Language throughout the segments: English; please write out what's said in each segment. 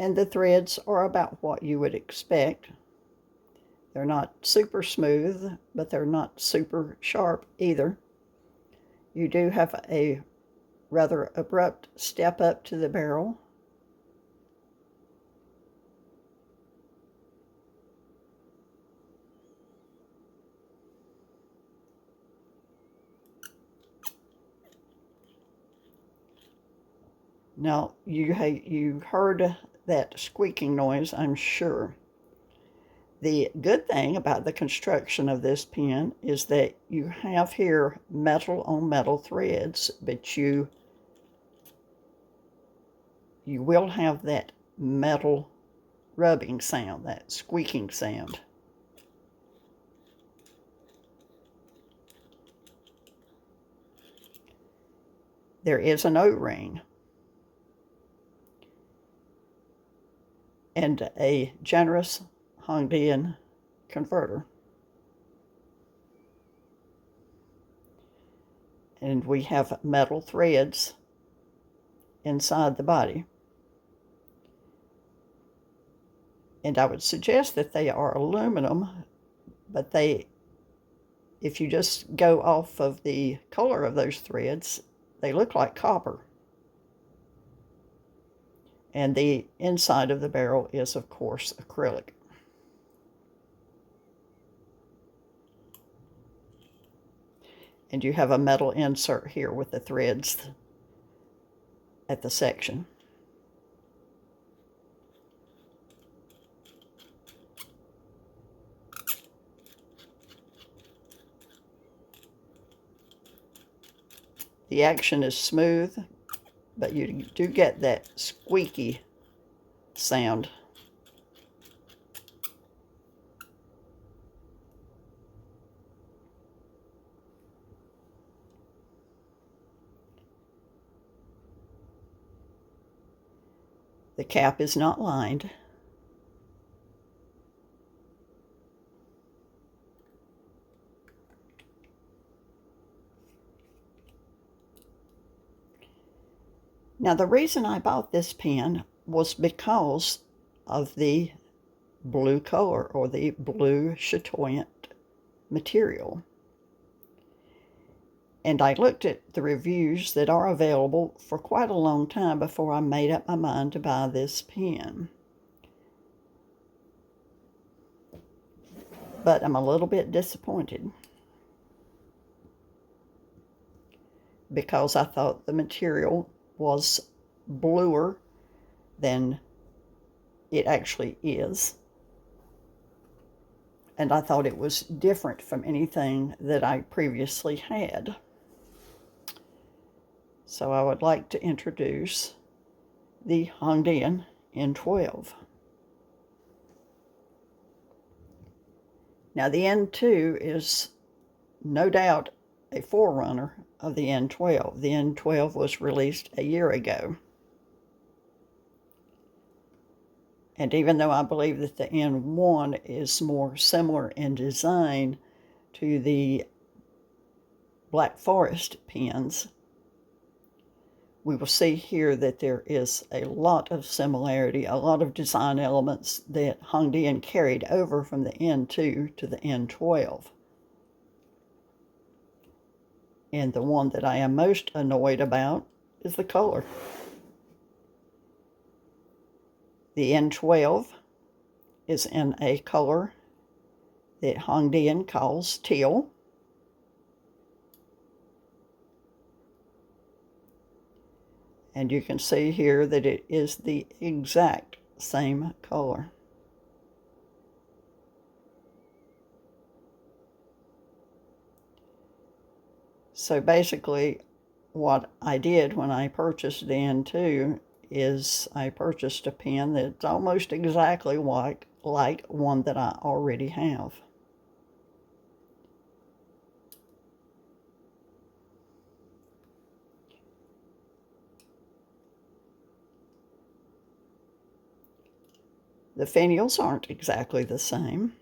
And the threads are about what you would expect. They're not super smooth, but they're not super sharp either. You do have a rather abrupt step up to the barrel. Now, you heard that squeaking noise, I'm sure. The good thing about the construction of this pen is that you have here metal on metal threads, but you will have that metal rubbing sound, that squeaking sound. There is an O-ring and a generous Hongdian converter. And we have metal threads inside the body. And I would suggest that they are aluminum, but if you just go off of the color of those threads, they look like copper. And the inside of the barrel is, of course, acrylic. And you have a metal insert here with the threads at the section. The action is smooth, but you do get that squeaky sound. The cap is not lined. Now, the reason I bought this pen was because of the blue color, or the blue chatoyant material. And I looked at the reviews that are available for quite a long time before I made up my mind to buy this pen. But I'm a little bit disappointed, because I thought the material was bluer than it actually is. And I thought it was different from anything that I previously had. So I would like to introduce the Hongdian N12. Now, the N2 is no doubt a forerunner of the N12. The N12 was released a year ago. And even though I believe that the N1 is more similar in design to the Black Forest pens, we will see here that there is a lot of similarity, a lot of design elements that Hongdian carried over from the N2 to the N12. And the one that I am most annoyed about is the color. The N12 is in a color that Hongdian calls teal. And you can see here that it is the exact same color. So basically, what I did when I purchased the N2 is I purchased a pen that's almost exactly like one that I already have. The finials aren't exactly the same.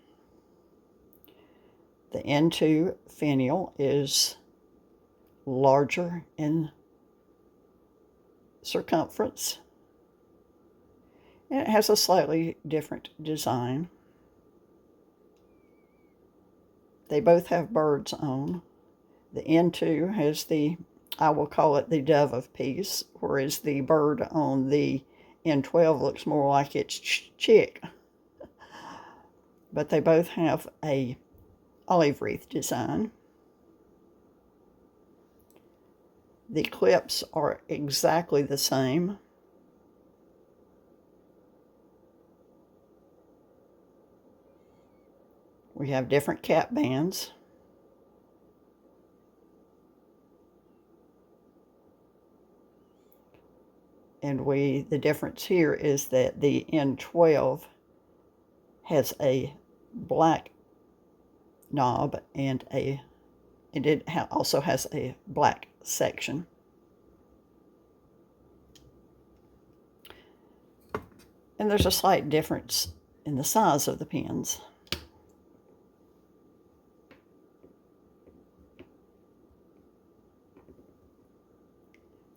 The N2 finial is larger in circumference, And it has a slightly different design. They both have birds on. The N2 has I will call it the dove of peace, whereas the bird on the N12 looks more like its chick. But they both have a olive wreath design. The clips are exactly the same. We have different cap bands. And the difference here is that the N12 has a black knob and it also has a black section. And there's a slight difference in the size of the pins.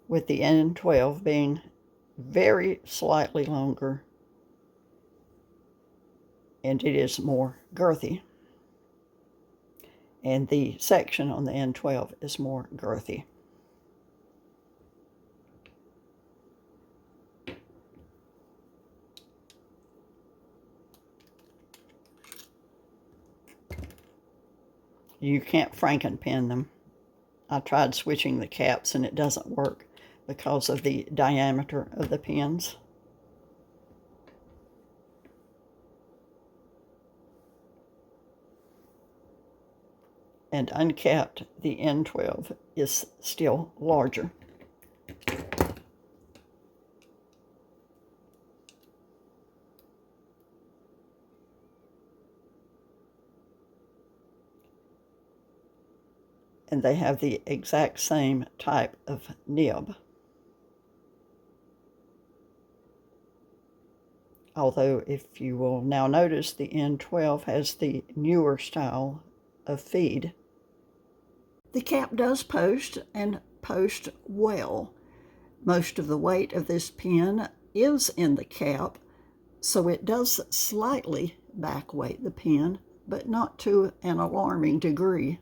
With the N12 being very slightly longer, and it is more girthy. And the section on the N12 is more girthy. You can't frankenpin them. I tried switching the caps and it doesn't work because of the diameter of the pins. And uncapped, the N12 is still larger. And they have the exact same type of nib. Although, if you will now notice, the N12 has the newer style of feed. The cap does post, and post well. Most of the weight of this pen is in the cap, so it does slightly back weight the pen, but not to an alarming degree.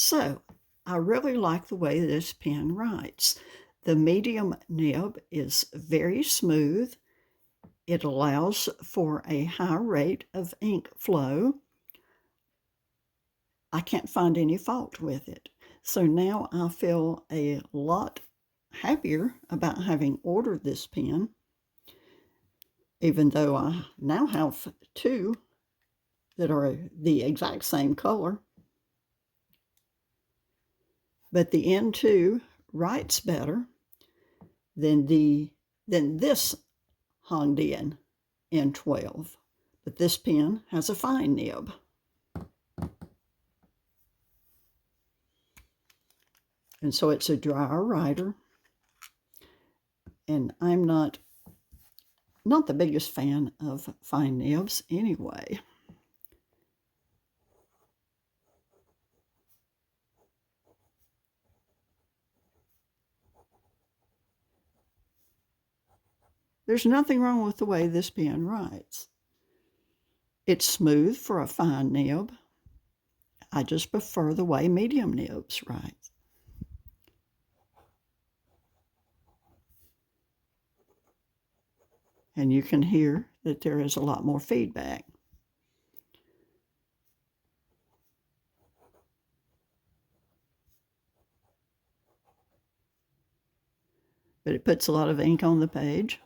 So I really like the way this pen writes. The medium nib is very smooth. It allows for a high rate of ink flow. I can't find any fault with it. So now I feel a lot happier about having ordered this pen, even though I now have two that are the exact same color. But the N2 writes better than this Hongdian N12. But this pen has a fine nib. And so it's a drier writer. And I'm not the biggest fan of fine nibs anyway. There's nothing wrong with the way this pen writes. It's smooth for a fine nib. I just prefer the way medium nibs write. And you can hear that there is a lot more feedback. But it puts a lot of ink on the page.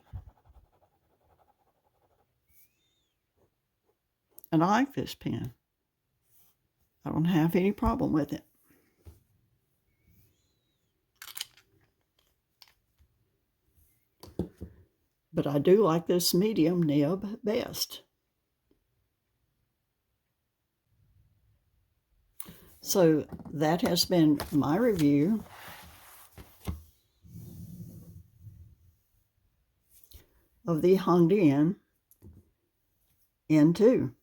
And I like this pen. I don't have any problem with it. But I do like this medium nib best. So that has been my review of the Hongdian N2.